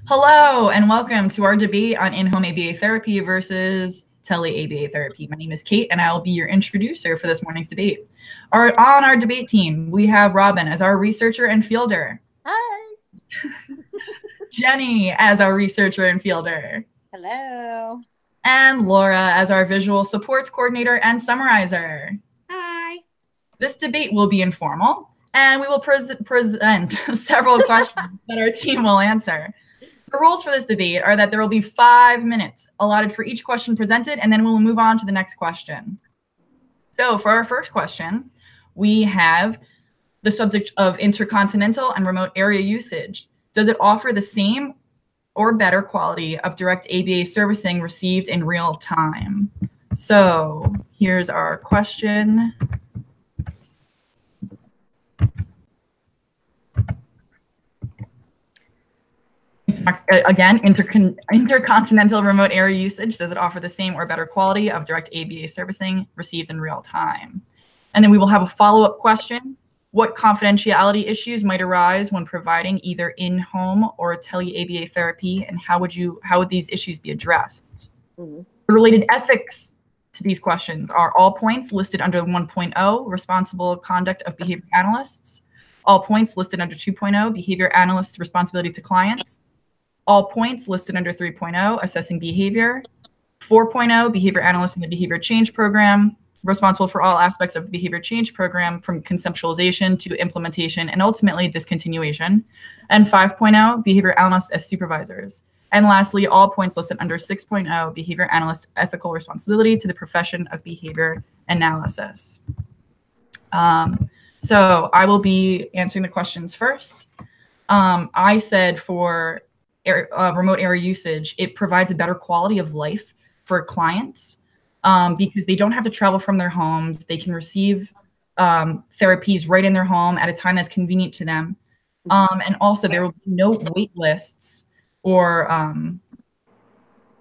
Hello and welcome to our debate on in-home ABA therapy versus Tele ABA therapy. My name is Kate and I will be your introducer for this morning's debate. On our debate team, we have Robin as our researcher and fielder. Hi. Jenny as our researcher and fielder. Hello. And Laura as our visual supports coordinator and summarizer. Hi. This debate will be informal and we will present several questions that our team will answer. The rules for this debate are that there will be 5 minutes allotted for each question presented, and then we'll move on to the next question. So for our first question, we have the subject of intercontinental and remote area usage. Does it offer the same or better quality of direct ABA servicing received in real time? So here's our question. Again, intercontinental remote area usage, does it offer the same or better quality of direct ABA servicing received in real time? And then we will have a follow-up question. What confidentiality issues might arise when providing either in-home or tele-ABA therapy, and how would these issues be addressed? Mm-hmm. The related ethics to these questions are all points listed under 1.0, responsible conduct of behavior analysts, all points listed under 2.0, behavior analysts' responsibility to clients, all points listed under 3.0, assessing behavior, 4.0, behavior analysts in the behavior change program, responsible for all aspects of the behavior change program from conceptualization to implementation and ultimately discontinuation, and 5.0, behavior analysts as supervisors. And lastly, all points listed under 6.0, behavior analyst ethical responsibility to the profession of behavior analysis. So I will be answering the questions first. I said for remote area usage, it provides a better quality of life for clients because they don't have to travel from their homes. They can receive therapies right in their home at a time that's convenient to them. And also there will be no wait lists or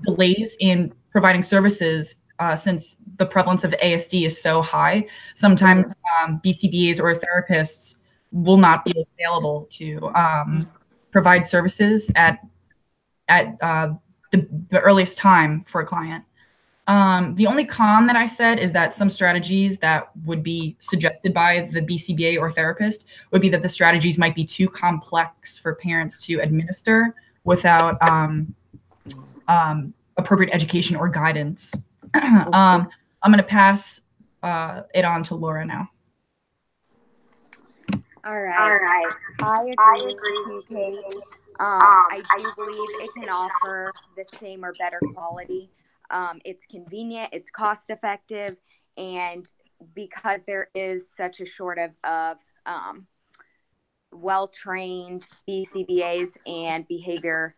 delays in providing services since the prevalence of ASD is so high. Sometimes BCBAs or therapists will not be available to provide services at the earliest time for a client. The only con that I said is that some strategies that would be suggested by the BCBA or therapist would be that the strategies might be too complex for parents to administer without appropriate education or guidance. I'm going to pass it on to Laura now. All right. I agree with you, Kate. I do believe it can offer the same or better quality. It's convenient, it's cost effective, and because there is such a shortage of well-trained BCBAs and behavior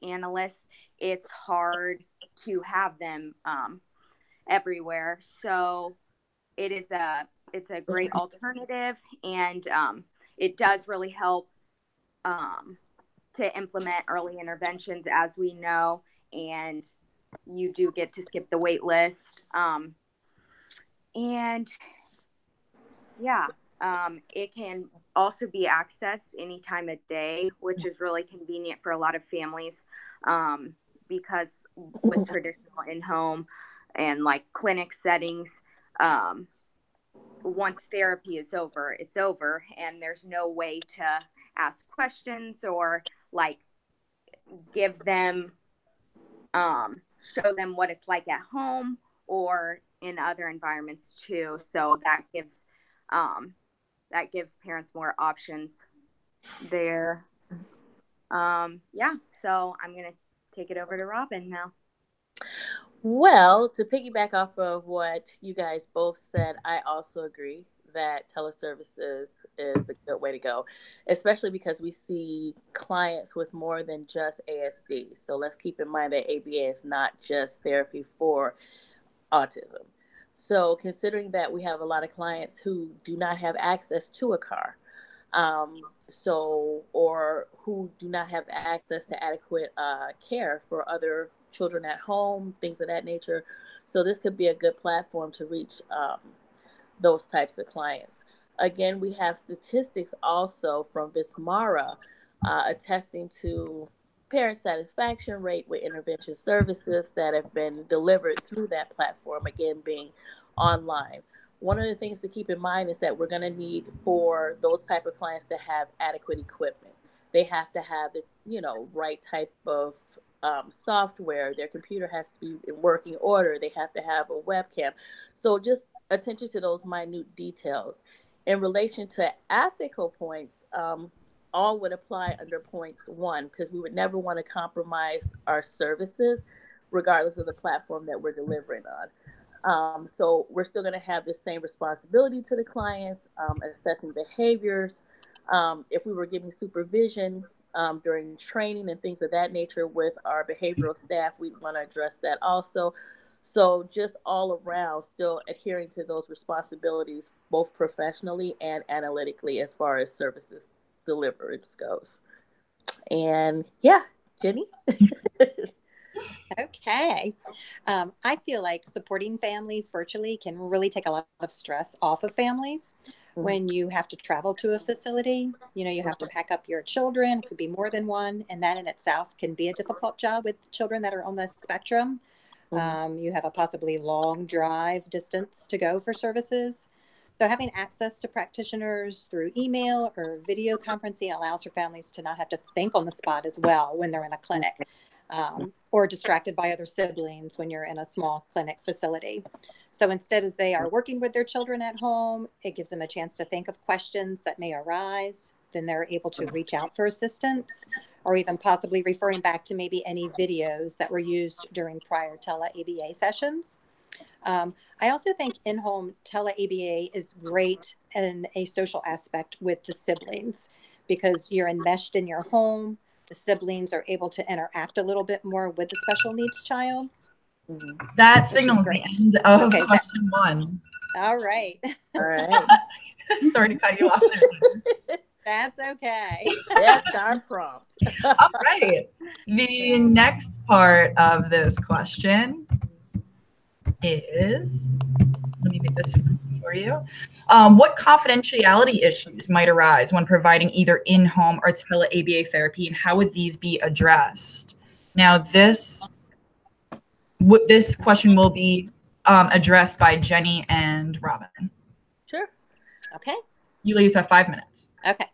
analysts, it's hard to have them everywhere. So it's a great alternative, and it does really help to implement early interventions, as we know, and you do get to skip the wait list. And yeah, it can also be accessed any time of day, which is really convenient for a lot of families because with traditional in-home and like clinic settings, once therapy is over, it's over, and there's no way to ask questions or like give them show them what it's like at home or in other environments too. So that gives parents more options there. Yeah, so I'm gonna take it over to Robin now. Well, to piggyback off of what you guys both said, I also agree that teleservices is a good way to go, especially because we see clients with more than just ASD. So let's keep in mind that ABA is not just therapy for autism. So considering that we have a lot of clients who do not have access to a car, or who do not have access to adequate care for other children at home, things of that nature. So this could be a good platform to reach those types of clients. Again, we have statistics also from Vismara attesting to parent satisfaction rate with intervention services that have been delivered through that platform, again, being online. One of the things to keep in mind is that we're going to need for those type of clients to have adequate equipment. They have to have the right type of software. Their computer has to be in working order. They have to have a webcam. So just attention to those minute details. In relation to ethical points, all would apply under points 1, because we would never want to compromise our services regardless of the platform that we're delivering on. So we're still going to have the same responsibility to the clients, assessing behaviors. If we were giving supervision during training and things of that nature with our behavioral staff, we'd want to address that also. So just all around, still adhering to those responsibilities, both professionally and analytically, as far as services deliverance goes. And yeah, Jenny. Okay. I feel like supporting families virtually can really take a lot of stress off of families. When you have to travel to a facility, you have to pack up your children. It could be more than one. And that in itself can be a difficult job with children that are on the spectrum. You have a possibly long drive distance to go for services. So having access to practitioners through email or video conferencing allows for families to not have to think on the spot as well when they're in a clinic. Or distracted by other siblings when you're in a small clinic facility. So instead, as they are working with their children at home, it gives them a chance to think of questions that may arise. Then they're able to reach out for assistance, or even possibly referring back to maybe any videos that were used during prior tele-ABA sessions. I also think in-home tele-ABA is great in a social aspect with the siblings, because you're enmeshed in your home. The siblings are able to interact a little bit more with the special needs child. That signals the end of question 1. All right. All right. Sorry to cut you off there. That's okay. That's our prompt. All right. The next part of this question is, let me make this for you. What confidentiality issues might arise when providing either in-home or tele-ABA therapy, and how would these be addressed? Now, this question will be addressed by Jenny and Robin. Sure. Okay. You ladies have 5 minutes. Okay.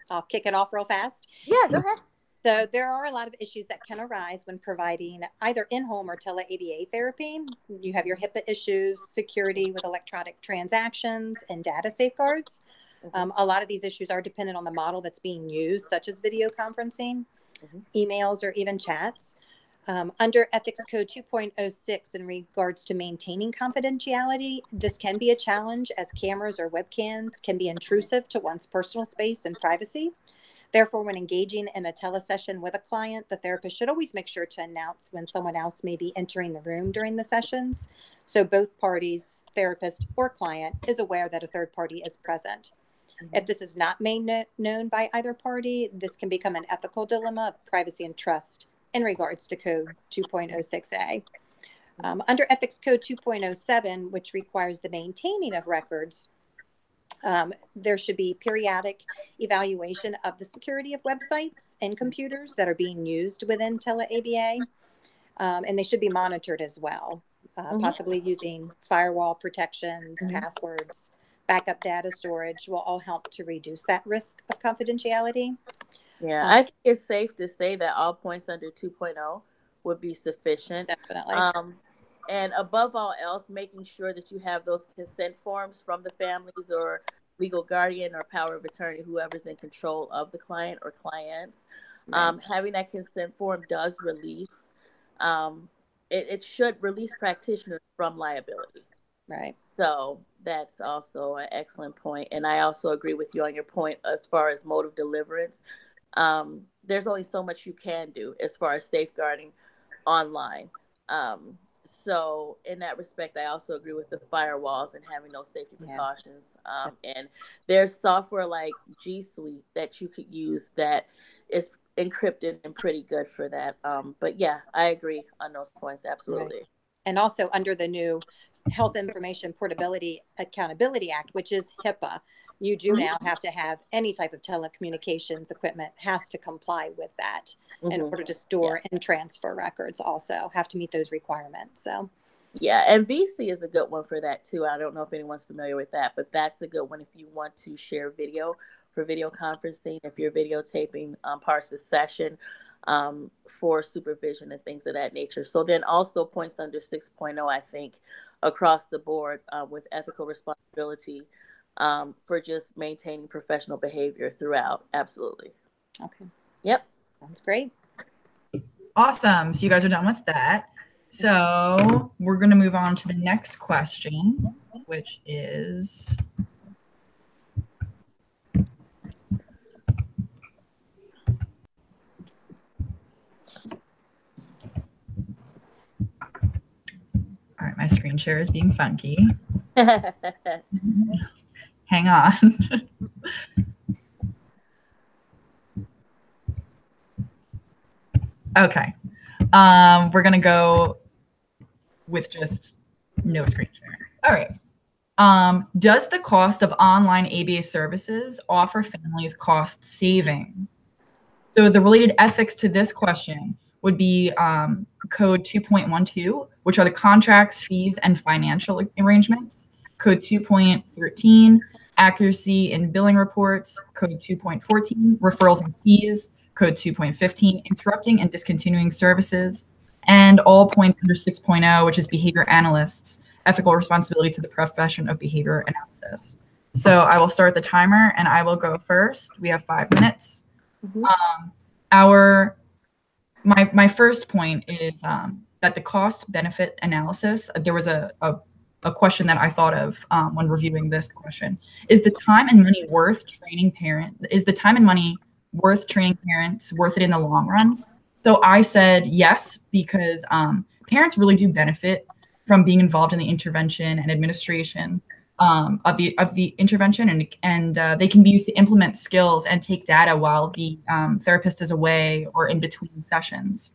I'll kick it off real fast. Yeah, go ahead. So there are a lot of issues that can arise when providing either in-home or tele-ABA therapy. You have your HIPAA issues, security with electronic transactions, and data safeguards. A lot of these issues are dependent on the model that's being used, such as video conferencing, emails, or even chats. Under Ethics Code 2.06, in regards to maintaining confidentiality, this can be a challenge, as cameras or webcams can be intrusive to one's personal space and privacy. Therefore, when engaging in a telesession with a client, the therapist should always make sure to announce when someone else may be entering the room during the sessions, so both parties, therapist or client, is aware that a third party is present. If this is not made known by either party, this can become an ethical dilemma of privacy and trust in regards to Code 2.06a. Under Ethics Code 2.07, which requires the maintaining of records, there should be periodic evaluation of the security of websites and computers that are being used within tele-ABA, and they should be monitored as well, possibly using firewall protections, passwords, backup data storage will all help to reduce that risk of confidentiality. Yeah, I think it's safe to say that all points under 2.0 would be sufficient. Definitely. And above all else, making sure that you have those consent forms from the families or legal guardian or power of attorney, whoever's in control of the client or clients. Having that consent form does release, it should release practitioners from liability. Right. So that's also an excellent point. And I also agree with you on your point as far as mode of deliverance. There's only so much you can do as far as safeguarding online. So in that respect, I also agree with the firewalls and having those safety precautions. And there's software like G Suite that you could use that is encrypted and pretty good for that. But yeah, I agree on those points. Absolutely. Right. And also under the new Health Information Portability Accountability Act, which is HIPAA, you do now have to have any type of telecommunications equipment has to comply with that in order to store and transfer records, also have to meet those requirements. So yeah, and VC is a good one for that too. I don't know if anyone's familiar with that, but that's a good one if you want to share video for video conferencing, if you're videotaping parts of the session for supervision and things of that nature. So then also points under 6.0, I think, across the board with ethical responsibility for just maintaining professional behavior throughout. Absolutely. Okay. Yep. Sounds great. Awesome. So you guys are done with that. So we're going to move on to the next question, which is, all right, my screen share is being funky. Hang on. Okay. We're going to go with just no screen share. All right. Does the cost of online ABA services offer families cost savings? So the related ethics to this question would be code 2.12, which are the contracts, fees, and financial arrangements. Code 2.13, accuracy in billing reports. Code 2.14, referrals and fees. Code 2.15, interrupting and discontinuing services. And all points under 6.0, which is behavior analysts, ethical responsibility to the profession of behavior analysis. So I will start the timer and I will go first. We have 5 minutes. My first point is that the cost benefit analysis, there was a question that I thought of when reviewing this question. Is the time and money worth training parents? Is the time and money worth training parents, worth it in the long run? So I said yes, because parents really do benefit from being involved in the intervention and administration of the intervention, and they can be used to implement skills and take data while the therapist is away or in between sessions.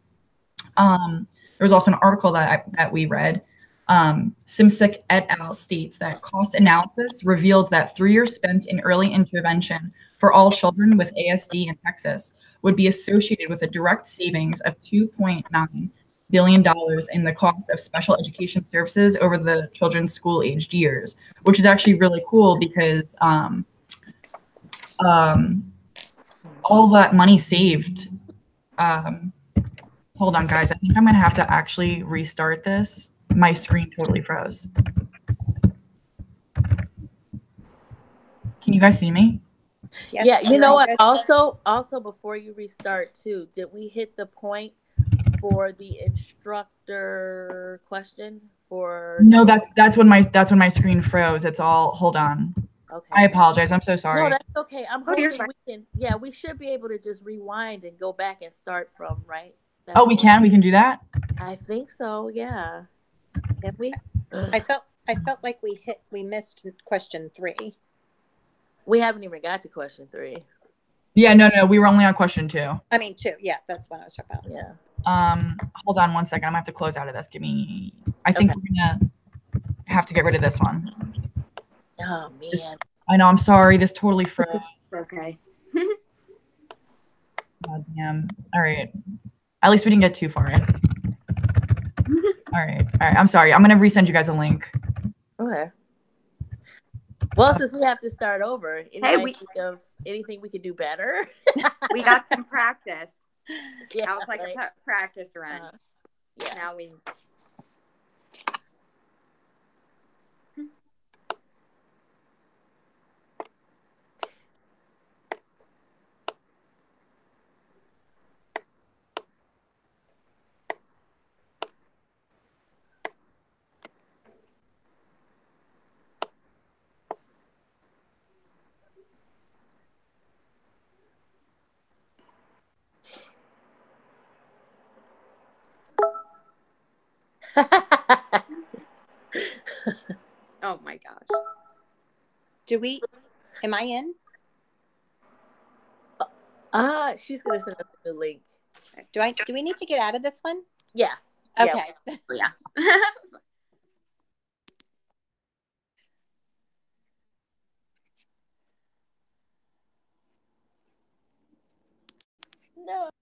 There was also an article that we read. Simsek et al. States that cost analysis revealed that 3 years spent in early intervention for all children with ASD in Texas would be associated with a direct savings of $2.9 billion in the cost of special education services over the children's school-aged years, which is actually really cool because all that money saved. Hold on, guys. I think I'm going to have to actually restart this. My screen totally froze. Can you guys see me? Yes, Yeah, you know what? good. Also, before you restart too, did we hit the point for the instructor question? No, that's when my screen froze. It's all, hold on. Okay. I apologize. I'm so sorry. No, that's okay. I'm hoping we should be able to just rewind and go back and start from, right? We can do that? I think so, yeah. Can we? I felt like we missed question 3. We haven't even got to question 3. Yeah, no, we were only on question 2. I mean 2. Yeah, that's what I was talking about. Yeah. Hold on one second. I'm gonna have to close out of this. I think we're gonna have to get rid of this one. Oh man. I know, I'm sorry. This totally froze. Okay. God damn. All right. At least we didn't get too far in. All right. I'm sorry. I'm gonna resend you guys a link. Okay. Well, since we have to start over, think of anything we could do better? We got some practice. Yeah, that was like a practice run. Yeah. Now we. Oh my gosh. Am I in? She's gonna send us the link. Do we need to get out of this one? Yeah. Okay. Yeah. No.